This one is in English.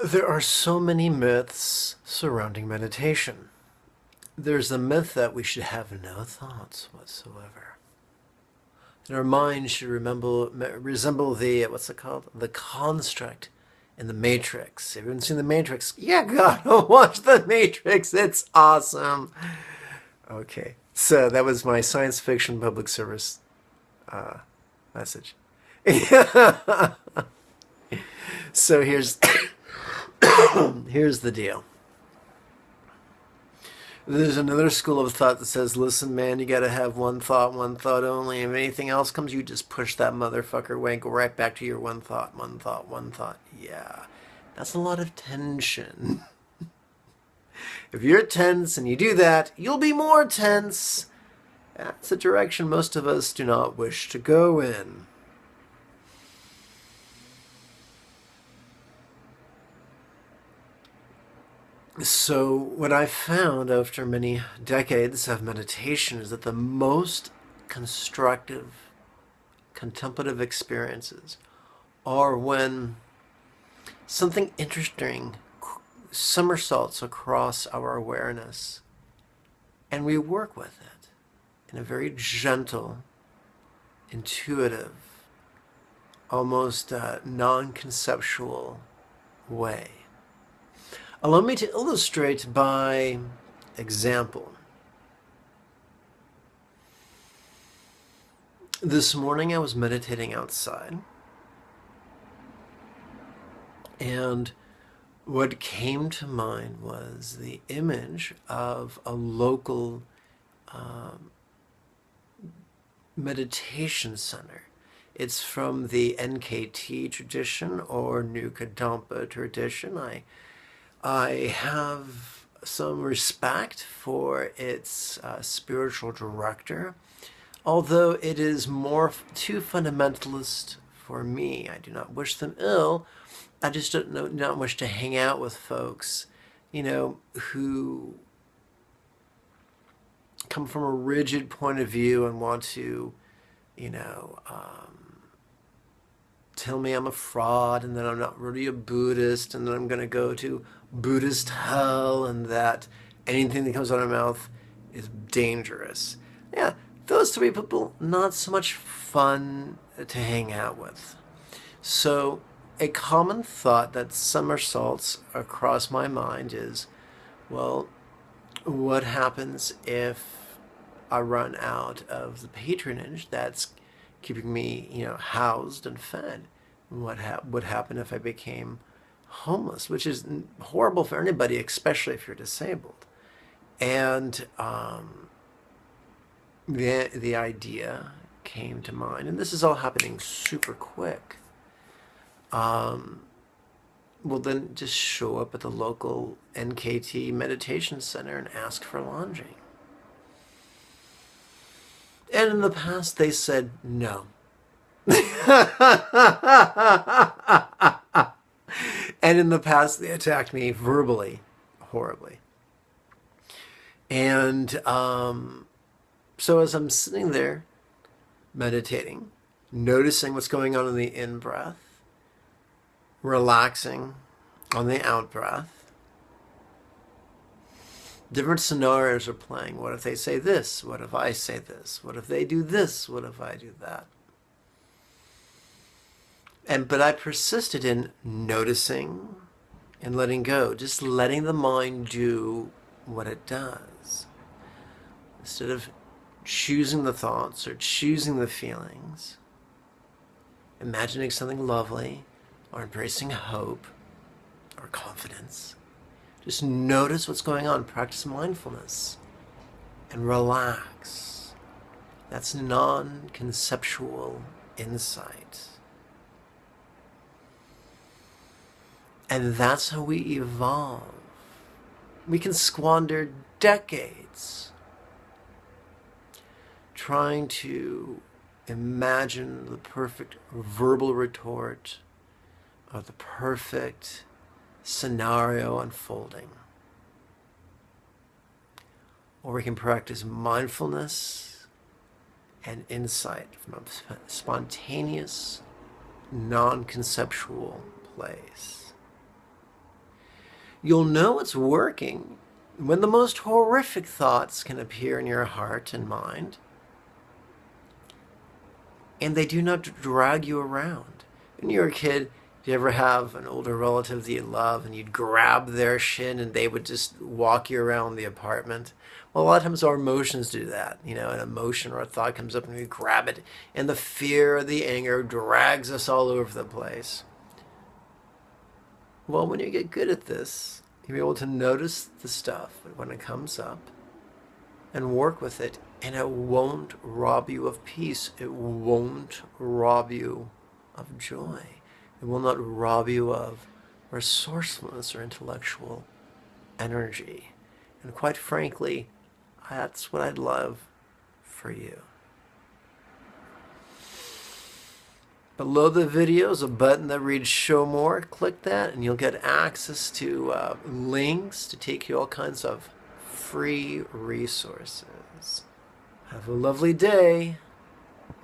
There are so many myths surrounding meditation. There's the myth that we should have no thoughts whatsoever. And our mind should resemble the, what's it called? The construct in the Matrix. Everyone seen the Matrix? Yeah, gotta watch the Matrix. It's awesome. Okay, so that was my science fiction public service message. So here's here's the deal. There's another school of thought that says, listen, man, you gotta have one thought only. If anything else comes, you just push that motherfucker away and go right back to your one thought. Yeah, that's a lot of tension. If you're tense and you do that, you'll be more tense. That's a direction most of us do not wish to go in. So what I found after many decades of meditation is that the most constructive, contemplative experiences are when something interesting somersaults across our awareness and we work with it in a very gentle, intuitive, almost non-conceptual way. Allow me to illustrate by example. This morning I was meditating outside, and what came to mind was the image of a local meditation center. It's from the NKT tradition or New Kadampa tradition. I have some respect for its spiritual director, although it is more too fundamentalist for me. I do not wish them ill. I just do not wish to hang out with folks, who come from a rigid point of view and want to, tell me I'm a fraud and that I'm not really a Buddhist and that I'm going to go to Buddhist hell and that anything that comes out of my mouth is dangerous. Yeah, those three people, not so much fun to hang out with. So a common thought that somersaults across my mind is, well, what happens if I run out of the patronage that's keeping me, housed and fed? What would happen if I became homeless, which is horrible for anybody, especially if you're disabled. And the idea came to mind, and this is all happening super quick. Well, then just show up at the local NKT meditation center and ask for lodging. And in the past, they said no. And in the past, they attacked me verbally, horribly. And so as I'm sitting there meditating, noticing what's going on in the in-breath, relaxing on the out-breath, different scenarios are playing. What if they say this? What if I say this? What if they do this? What if I do that? But I persisted in noticing and letting go, just letting the mind do what it does. Instead of choosing the thoughts or choosing the feelings, imagining something lovely or embracing hope or confidence. Just notice what's going on. Practice mindfulness and relax. That's non-conceptual insight. And that's how we evolve. We can squander decades trying to imagine the perfect verbal retort or the perfect scenario unfolding. Or we can practice mindfulness and insight from a spontaneous, non-conceptual place. You'll know it's working when the most horrific thoughts can appear in your heart and mind, and they do not drag you around. When you were a kid, did you ever have an older relative that you love and you'd grab their shin and they would just walk you around the apartment? Well, a lot of times our emotions do that. You know, an emotion or a thought comes up and we grab it, and the fear or the anger drags us all over the place. Well, when you get good at this, you'll be able to notice the stuff when it comes up and work with it, and it won't rob you of peace. It won't rob you of joy. It will not rob you of resourcefulness or intellectual energy. And quite frankly, that's what I'd love for you. Below the video is a button that reads Show More. Click that and you'll get access to links to take you all kinds of free resources. Have a lovely day.